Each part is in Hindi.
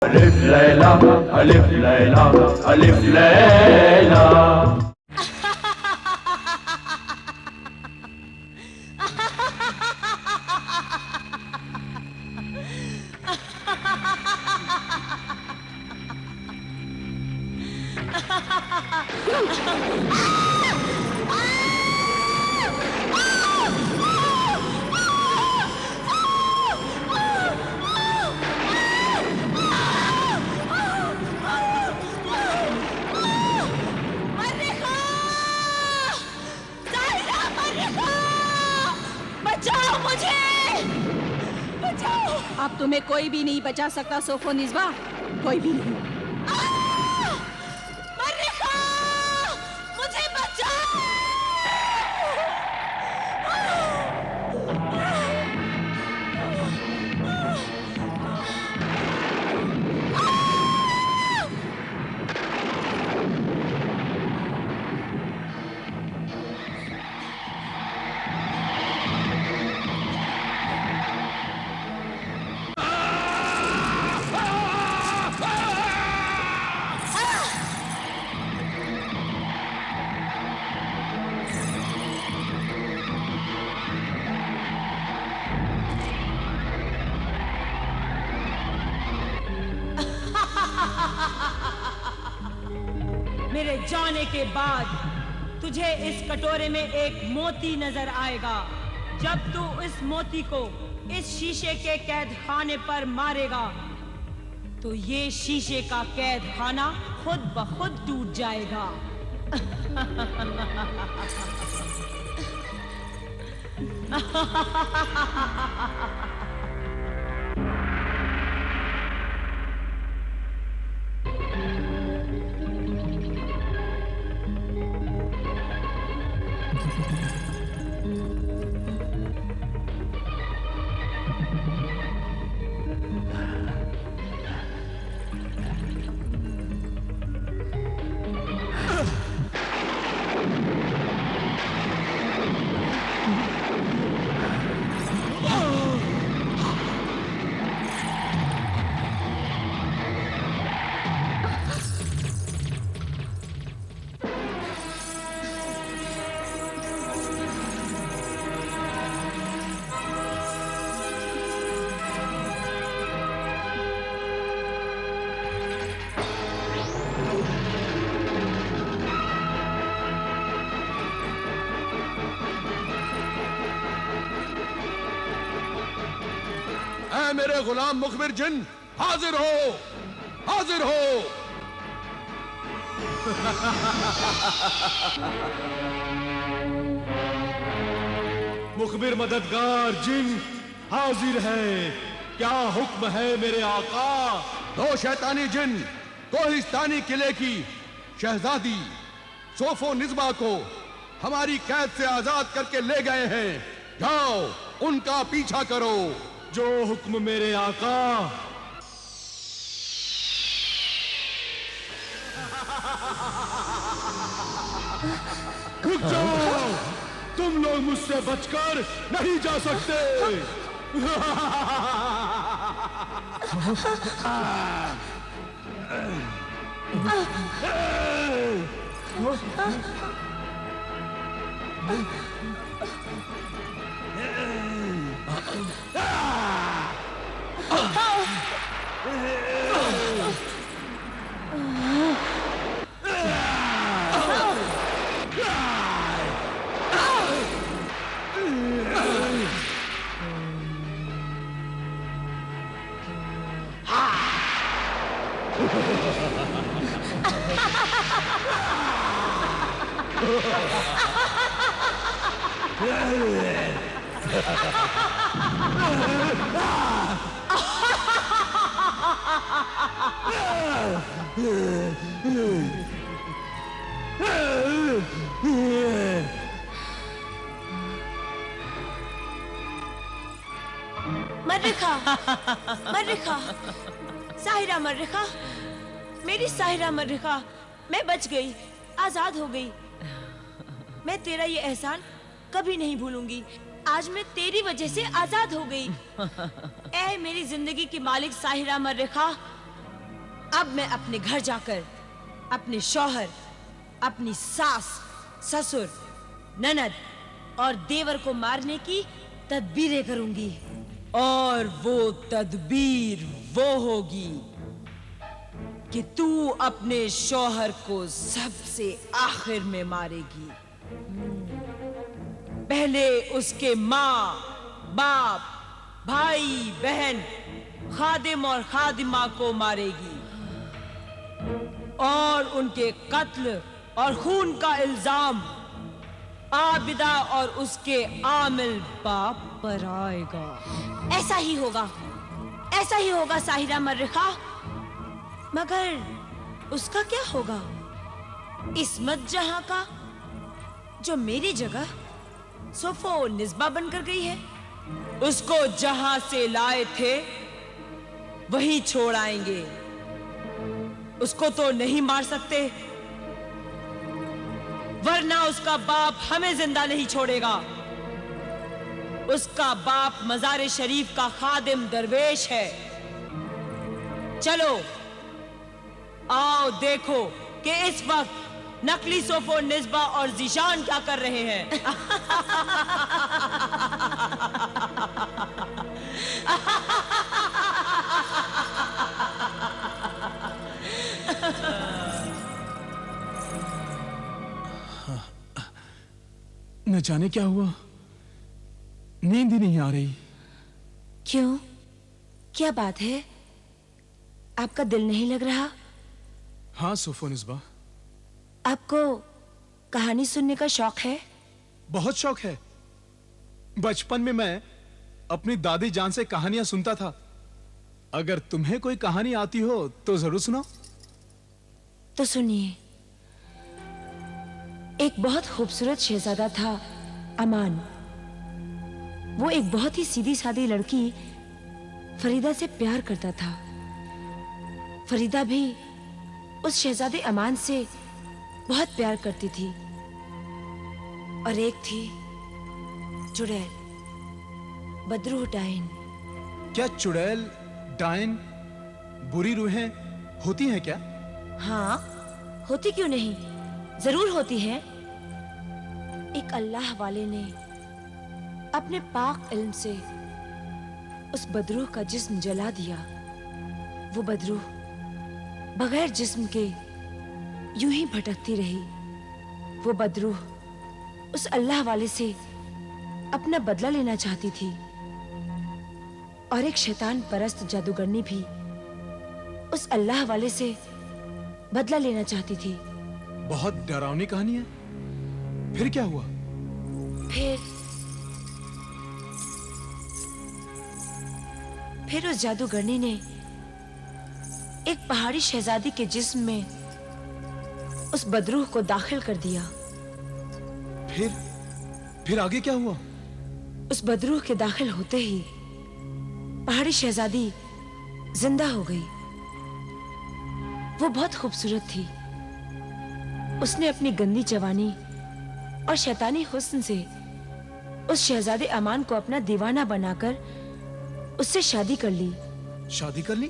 अलिफ लैला, अलिफ लैला, अलिफ लैला। अब तुम्हें कोई भी नहीं बचा सकता सोफोनिज़्वा, कोई भी नहीं। मर्रिखा, मुझे बचाओ! मेरे जाने के बाद तुझे इस कटोरे में एक मोती नजर आएगा। जब तू इस मोती को इस शीशे के कैद खाने पर मारेगा तो ये शीशे का कैद खाना खुद ब खुद टूट जाएगा। मेरे गुलाम मुखबिर जिन, हाजिर हो, हाजिर हो। मुखबिर मददगार जिन हाजिर है। क्या हुक्म है मेरे आका? दो शैतानी जिन कोहिस्तानी किले की शहजादी सोफोनिज़्वा को हमारी कैद से आजाद करके ले गए हैं। जाओ, उनका पीछा करो। जो हुक्म मेरे आका। रुक जाओ, तुम लोग मुझसे बचकर नहीं जा सकते। मर्रिखा, मर्रिखा, साहिरा मर्रिखा, मेरी साहिरा मर्रिखा, मैं बच गई, आजाद हो गई। मैं तेरा ये एहसान कभी नहीं भूलूंगी। आज मैं तेरी वजह से आजाद हो गई। ऐ मेरी जिंदगी की मालिक साहिरा मर्रिखा, अब मैं अपने घर जाकर अपने शौहर, अपनी सास, ससुर, ननद और देवर को मारने की तदबीरें करूंगी। और वो तदबीर वो होगी कि तू अपने शौहर को सबसे आखिर में मारेगी। पहले उसके माँ, बाप, भाई, बहन, खादिम और खादिमा को मारेगी और उनके कत्ल और खून का इल्जाम आबिदा और उसके आमिल बाप पर आएगा। ऐसा ही होगा, ऐसा ही होगा साहिरा मर्रिखा। मगर उसका क्या होगा इस्मत जहां का, जो मेरी जगह सोफो निस्बा बनकर गई है? उसको जहां से लाए थे वहीं छोड़ आएंगे। उसको तो नहीं मार सकते, वरना उसका बाप हमें जिंदा नहीं छोड़ेगा। उसका बाप मज़ार शरीफ का खादिम दरवेश है। चलो आओ देखो कि इस वक्त नकली सोफो निस्बा और जीशान क्या कर रहे हैं। न जाने क्या हुआ, नींद ही नहीं आ रही। क्यों, क्या बात है? आपका दिल नहीं लग रहा? हाँ सोफो निस्बा। आपको कहानी सुनने का शौक है? बहुत शौक है। बचपन में मैं अपनी दादी जान से कहानियां सुनता था। अगर तुम्हें कोई कहानी आती हो तो जरूर सुनाओ। तो सुनिए। एक बहुत खूबसूरत शहजादा था अमान। वो एक बहुत ही सीधी सादी लड़की फरीदा से प्यार करता था। फरीदा भी उस शहजादे अमान से बहुत प्यार करती थी। और एक थी चुड़ैल, बदरू डाइन। क्या चुड़ैल, डाइन बुरी रूहें होती हैं क्या? हाँ, होती क्यों नहीं, जरूर होती है। एक अल्लाह वाले ने अपने पाक इल्म से उस बदरूह का जिस्म जला दिया। वो बदरूह बगैर जिस्म के यूं ही भटकती रही। वो बदरूह उस अल्लाह वाले से अपना बदला लेना चाहती थी। और एक शैतान परस्त जादूगरनी भी उस अल्लाह वाले से बदला लेना चाहती थी। बहुत डरावनी कहानी है। फिर क्या हुआ? फिर उस जादूगरनी ने एक पहाड़ी शहजादी के जिस्म में उस बदरूह को दाखिल कर दिया। फिर आगे क्या हुआ? उस बदरूह के दाखिल होते ही पहाड़ी शहजादी जिंदा हो गई। वो बहुत खूबसूरत थी। उसने अपनी गंदी जवानी और शैतानी हुस्न से उस शहजादे अमान को अपना दीवाना बनाकर उससे शादी कर ली। शादी कर ली?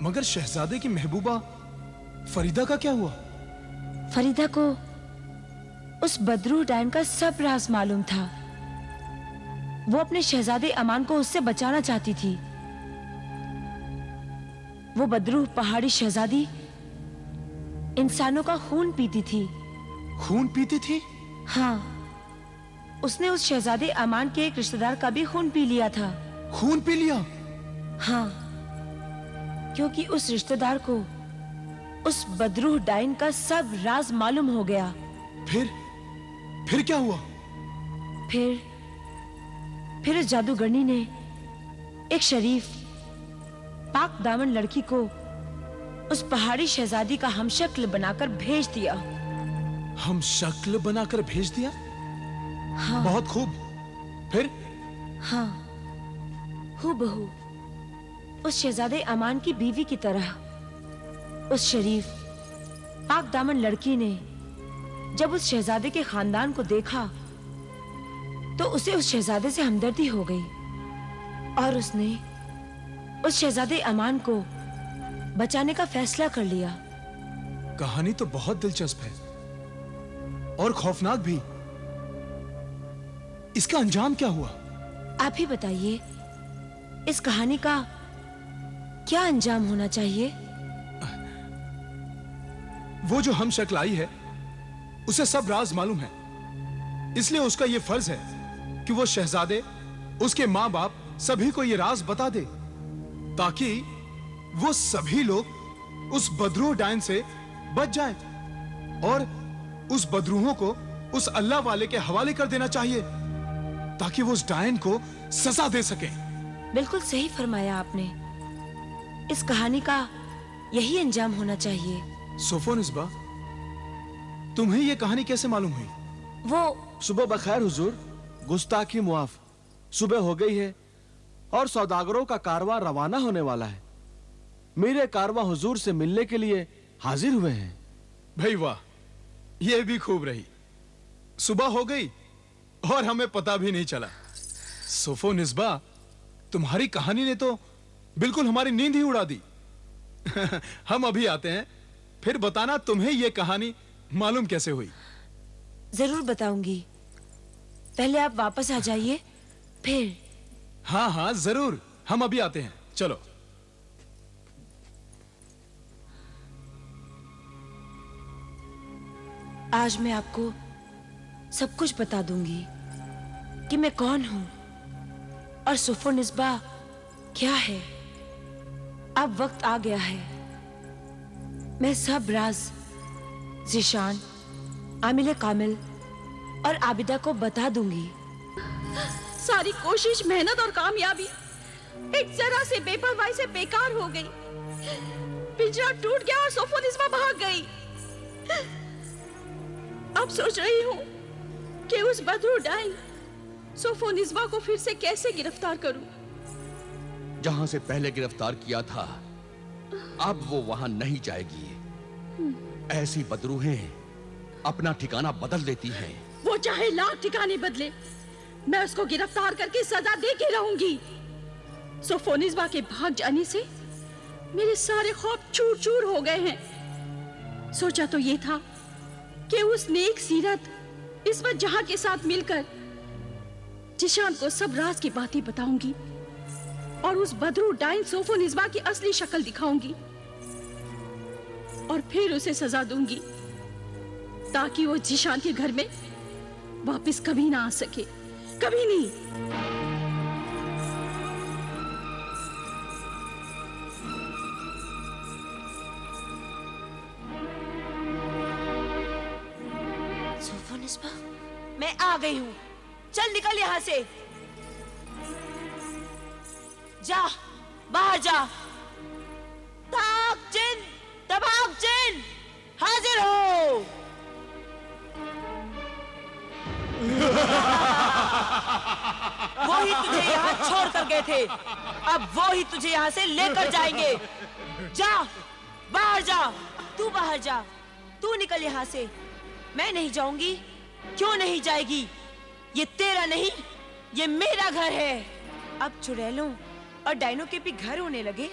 मगर शहजादे की महबूबा फरीदा का क्या हुआ? फरीदा को उस बदरू डाइन का सब राज मालूम था। वो अपने शहजादे अमान को उससे बचाना चाहती थी। वो बदरू पहाड़ी शहजादी इंसानों का खून पीती थी। खून पीती थी? हाँ, उसने उस शहजादे अमान के एक रिश्तेदार का भी खून पी लिया था। खून पी लिया? हाँ, क्योंकि उस रिश्तेदार को उस बदरूह डाइन का सब राज मालूम हो गया। फिर क्या हुआ? फिर उस जादूगरनी ने एक शरीफ पाक दामन लड़की को उस पहाड़ी शहजादी का हमशक्ल बनाकर भेज दिया। हमशक्ल बनाकर भेज दिया? हाँ। बहुत खूब। फिर? हाँ, हूबहू उस शहजादे अमान की बीवी की तरह उस शरीफ पाक दामन लड़की ने जब उस शहजादे के खानदान को देखा तो उसे उस शहजादे से हमदर्दी हो गई और उसने उस शहजादे अमान को बचाने का फैसला कर लिया। कहानी तो बहुत दिलचस्प है और खौफनाक भी। इसका अंजाम क्या हुआ? आप ही बताइए, इस कहानी का क्या अंजाम होना चाहिए? वो जो हम शक्ल आई है उसे सब राज मालूम है, इसलिए उसका यह फर्ज है कि वो शहजादे, उसके मां बाप सभी को यह राज बता दे, ताकि वो सभी लोग उस बदरूह डायन से बच जाएं और उस बदरूहों को उस अल्लाह वाले के हवाले कर देना चाहिए ताकि वो उस डायन को सजा दे सके। बिल्कुल सही फरमाया आपने। इस कहानी का यही अंजाम होना चाहिए। सोफोनिस्बा, तुम्हें यह कहानी कैसे मालूम हुई? वो सुबह बखैर हुजूर, गुस्ताखी मुआफ। सुबह हो गई है और सौदागरों का कारवां रवाना होने वाला है। मेरे कारवां हुजूर से मिलने के लिए हाजिर हुए हैं। भाई वाह, यह भी खूब रही। सुबह हो गई और हमें पता भी नहीं चला। सोफोनिस्बा, तुम्हारी कहानी ने तो बिल्कुल हमारी नींद ही उड़ा दी। हम अभी आते हैं, फिर बताना तुम्हें यह कहानी मालूम कैसे हुई। जरूर बताऊंगी, पहले आप वापस आ जाइए फिर। हाँ हाँ जरूर, हम अभी आते हैं, चलो। आज मैं आपको सब कुछ बता दूंगी कि मैं कौन हूं और सोफोनिस्बा क्या है। अब वक्त आ गया है, मैं सब राज ज़ीशान, आमिल कामिल और आबिदा को बता दूंगी। सारी कोशिश, मेहनत और कामयाबी एक जरा से बेपरवाही से बेकार हो गई। पिंजरा टूट गया और सोफोनिस्बा भाग गई। अब सोच रही हूँ कि उस बदरू डायन सोफोनिस्बा को फिर से कैसे गिरफ्तार करूं। जहां से पहले गिरफ्तार किया था, अब वो वहां नहीं जाएगी। ऐसी बदरूहें अपना ठिकाना बदल देती हैं। वो चाहे लाख ठिकाने बदले, मैं उसको गिरफ्तार करके सजा दे के रहूंगी। सोफोनिस्बा के भाग जाने से मेरे सारे ख्वाब चूर चूर हो गए हैं। सोचा तो ये था कि उस नेक सीरत इस्मत जहां के साथ मिलकर जिशान को सब राज की बातें बताऊंगी और उस बदरू डायन सोफोनिस्बा की असली शक्ल दिखाऊंगी और फिर उसे सजा दूंगी ताकि वो जिशान के घर में वापस कभी ना आ सके, कभी नहीं। सोफोनिस्बा, मैं आ गई हूँ, चल निकल यहाँ से। जा, बाहर जा। ताक जिन, तबाक जिन, हाजिर हो। वो ही तुझे यहाँ छोड़ कर गए थे, अब वो ही तुझे यहाँ से लेकर जाएंगे। जा, बाहर जा। तू बाहर जा, तू निकल यहाँ से। मैं नहीं जाऊंगी। क्यों नहीं जाएगी? ये तेरा नहीं, ये मेरा घर है। अब चुड़ैलों और डायनों के भी घर होने लगे।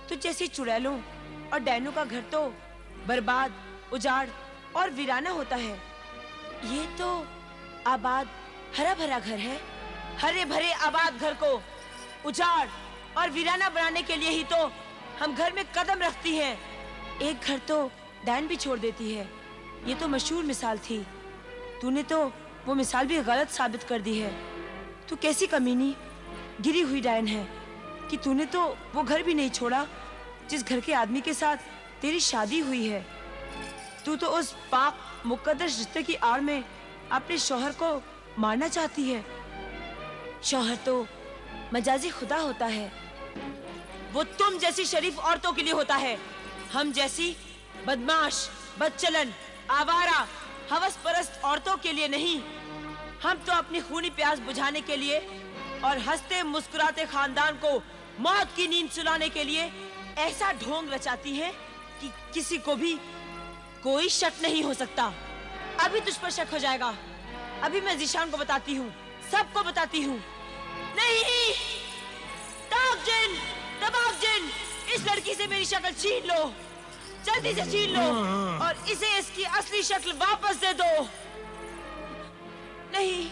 तो जैसे चुड़ैलों और डायनों का घर तो बर्बाद, उजाड़ और वीराना होता है, ये तो आबाद, हरा भरा घर है। हरे भरे आबाद घर को उजाड़ और वीराना बनाने के लिए ही तो हम घर में कदम रखती हैं। एक घर तो डायन भी छोड़ देती है। ये तो मशहूर मिसाल थी। तूने तो वो मिसाल भी गलत साबित कर दी है। तू कैसी कमीनी, गिरी हुई डायन है कि तूने तो वो घर भी नहीं छोड़ा जिस घर के आदमी के साथ तेरी शादी हुई है। तू तो उस पाक मुकद्दस रिश्ते की आड़ में अपने शौहर को मारना चाहती है। शौहर तो मजाजी खुदा होता है, वो तुम जैसी शरीफ औरतों के लिए होता है। हम जैसी बदमाश, बदचलन, आवारा, हवस परस्त औरतों के लिए नहीं। हम तो अपनी खूनी प्यास बुझाने के लिए और हंसते मुस्कुराते खानदान को मौत की नींद सुलाने के लिए ऐसा ढोंग रचाती हैं कि किसी को भी कोई शक नहीं हो सकता। अभी तुझ पर शक हो जाएगा। अभी मैं ज़ीशान को बताती हूँ, सबको बताती हूँ। नहीं, ताक जिन, तबाक जिन, इस लड़की से मेरी शक्ल छीन लो, जल्दी से छीन लो और इसे इसकी असली शक्ल वापस दे दो। नहीं,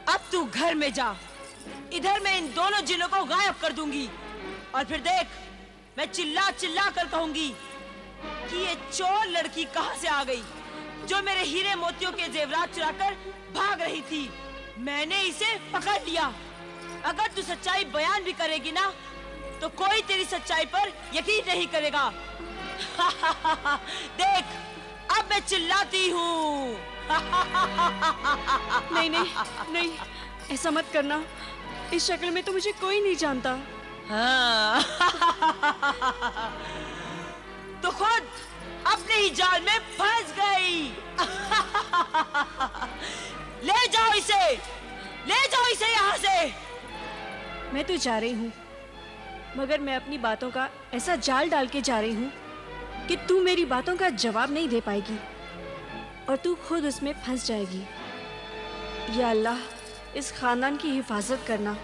अब तू घर में जा, इधर मैं इन दोनों जिनों को गायब कर दूंगी और फिर देख, मैं चिल्ला चिल्ला कर कहूंगी कि ये चोर लड़की कहां से आ गई जो मेरे हीरे मोतियों के जेवरात चुराकर भाग रही थी। मैंने इसे पकड़ लिया। अगर तू सच्चाई बयान भी करेगी ना, तो कोई तेरी सच्चाई पर यकीन नहीं करेगा। देख, अब मैं चिल्लाती हूँ। नहीं नहीं नहीं, ऐसा मत करना। इस शक्ल में तो मुझे कोई नहीं जानता। हाँ। तो खुद अपने ही जाल में फंस गई। ले जाओ इसे, ले जाओ इसे यहाँ से। मैं तो जा रही हूँ, मगर मैं अपनी बातों का ऐसा जाल डाल के जा रही हूँ कि तू मेरी बातों का जवाब नहीं दे पाएगी और तू खुद उसमें फंस जाएगी। या अल्लाह, इस खानदान की हिफाजत करना,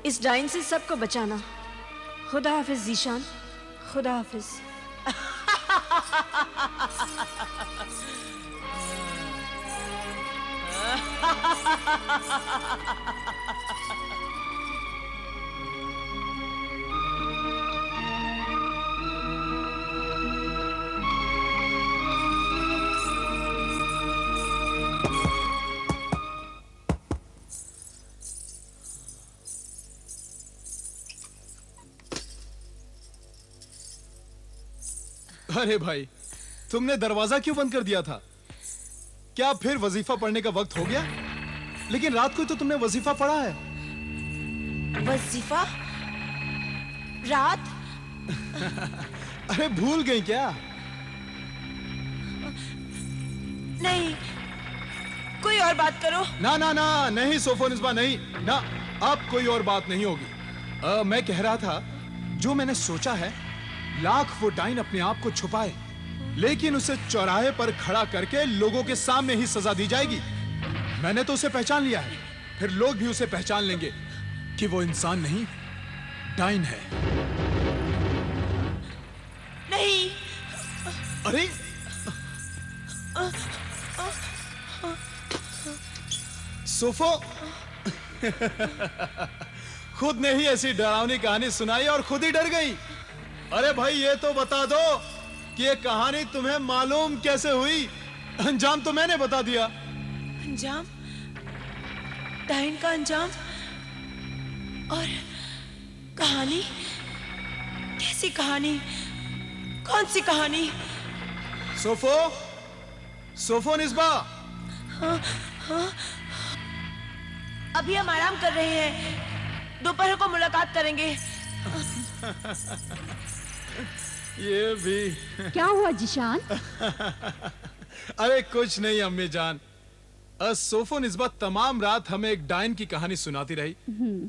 इस डाइन से सबको बचाना। खुदा हाफिज जीशान, खुदा हाफिज। अरे भाई, तुमने दरवाजा क्यों बंद कर दिया था? क्या फिर वजीफा पढ़ने का वक्त हो गया? लेकिन रात को तो तुमने वजीफा पढ़ा है। वजीफा? रात? अरे भूल गई क्या? नहीं, कोई और बात करो। ना ना ना, नहीं सोफोनिस्बा, नहीं ना, अब कोई और बात नहीं होगी। मैं कह रहा था, जो मैंने सोचा है, लाख वो डाइन अपने आप को छुपाए, लेकिन उसे चौराहे पर खड़ा करके लोगों के सामने ही सजा दी जाएगी। मैंने तो उसे पहचान लिया है, फिर लोग भी उसे पहचान लेंगे कि वो इंसान नहीं, डाइन है। नहीं। अरे सोफो, खुद ने ही ऐसी डरावनी कहानी सुनाई और खुद ही डर गई। अरे भाई, ये तो बता दो कि ये कहानी तुम्हें मालूम कैसे हुई? अंजाम तो मैंने बता दिया। अंजाम? डाइन का अंजाम? और कहानी? कैसी कहानी? कौन सी कहानी? सोफो, सोफोनिस्बा। हाँ, हाँ। अभी हम आराम कर रहे हैं, दोपहर को मुलाकात करेंगे। ये भी क्या हुआ जीशान? अरे कुछ नहीं अम्मी जान, सोफोनिस्बा तमाम रात हमें एक डाइन की कहानी सुनाती रही।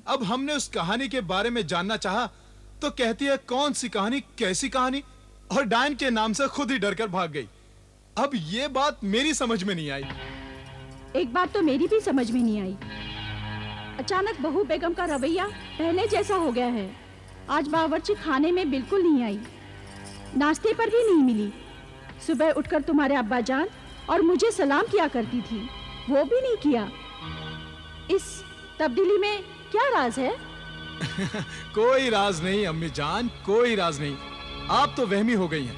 अब हमने उस कहानी के बारे में जानना चाहा तो कहती है कौन सी कहानी, कैसी कहानी, और डाइन के नाम से खुद ही डरकर भाग गई। अब ये बात मेरी समझ में नहीं आई। एक बात तो मेरी भी समझ में नहीं आई। अचानक बहू बेगम का रवैया पहले जैसा हो गया है। आज बावर्ची खाने में बिल्कुल नहीं आई, नाश्ते पर भी नहीं मिली। सुबह उठकर तुम्हारे अब्बा जान और मुझे सलाम किया करती थी, वो भी नहीं किया। इस तब्दीली में क्या राज है? कोई राज नहीं अम्मी जान, कोई राज नहीं। आप तो वहमी हो गई हैं।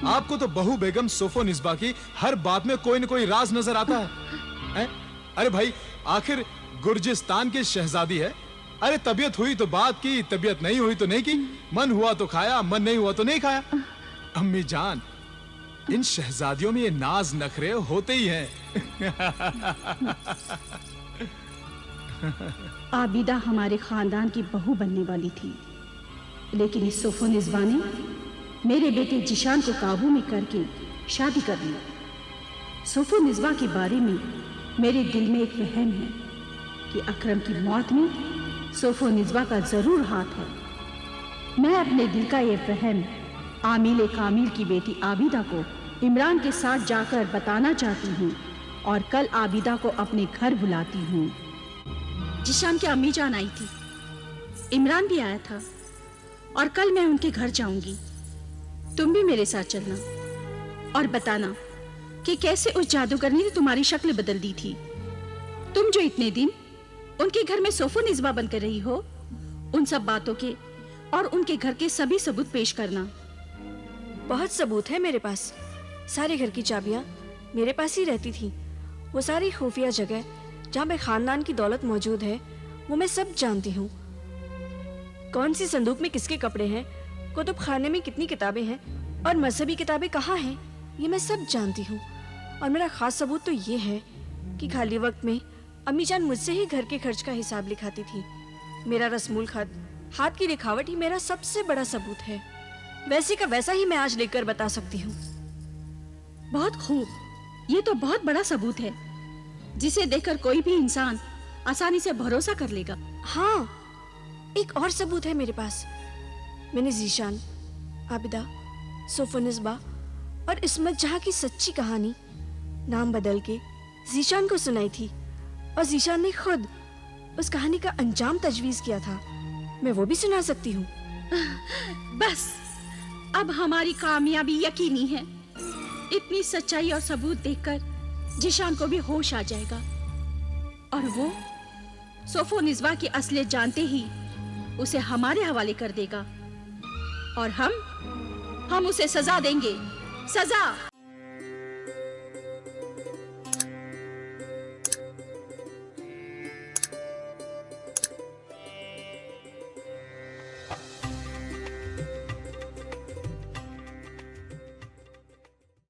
आपको तो बहू बेगम सोफोनिस्बा की हर बात में कोई न कोई राज नजर आता है? अरे भाई, आखिर गुर्जिस्तान की शहजादी है। अरे तबीयत हुई तो बात की, तबीयत नहीं हुई तो नहीं की, मन हुआ तो खाया, मन नहीं हुआ तो नहीं खाया। अम्मी जान, इन शहजादियों में ये नाज नखरे होते ही हैं। आबिदा हमारे खानदान की बहू बनने वाली थी, लेकिन इस सोफोनिस्बा ने मेरे बेटे जिशान को काबू में करके शादी कर ली। सोफोनिस्बा के बारे में मेरे दिल में एक वहम है कि अकरम की मौत में सोफोनिस्बा का जरूर हाथ है। मैं अपने दिल का ये वहम आमिल कामिल की बेटी आबिदा को इमरान के साथ जाकर बताना चाहती हूँ और कल आबिदा को अपने घर बुलाती हूँ। जिशान की अम्मी जान आई थी, इमरान भी आया था और कल मैं उनके घर जाऊंगी। तुम भी मेरे साथ चलना और बताना कि कैसे उस जादूगरनी ने तुम्हारी शक्ल बदल दी थी। तुम जो इतने दिन उनके घर में सोफो निस्बा बनकर रही हो, उन सब बातों के और उनके घर के सभी सबूत पेश करना। बहुत सबूत है मेरे पास। सारे घर की चाबियां मेरे पास ही रहती थी। वो सारी खुफिया जगह जहाँ पे खानदान की दौलत मौजूद है वो मैं सब जानती हूँ। कौन सी संदूक में किसके कपड़े हैं, कुतुब खाने में कितनी किताबें हैं और मजहबी किताबें कहाँ हैं, ये मैं सब जानती हूँ। और मेरा खास सबूत तो ये है कि खाली वक्त में अम्मी जान मुझसे ही घर के खर्च का हिसाब लिखाती थी। मेरा रस्मुल खत, हाथ की लिखावट ही मेरा सबसे बड़ा सबूत है। वैसे का वैसा ही मैं आज लेकर बता सकती हूँ। बहुत खूब, ये तो बहुत बड़ा सबूत है जिसे देखकर कोई भी इंसान आसानी से भरोसा कर लेगा। हाँ, एक और सबूत है मेरे पास। मैंने जीशान, आबिदा, सोफो निस्बा और इस्मत जहाँ की सच्ची कहानी नाम बदल के जीशान को सुनाई थी और जीशान ने खुद उस कहानी का अंजाम तजवीज किया था। मैं वो भी सुना सकती हूँ। बस अब हमारी कामयाबी यकीनी है। इतनी सच्चाई और सबूत देखकर जिशान को भी होश आ जाएगा और वो सोफो निस्बा की असलियत जानते ही उसे हमारे हवाले कर देगा और हम उसे सजा देंगे। सजा।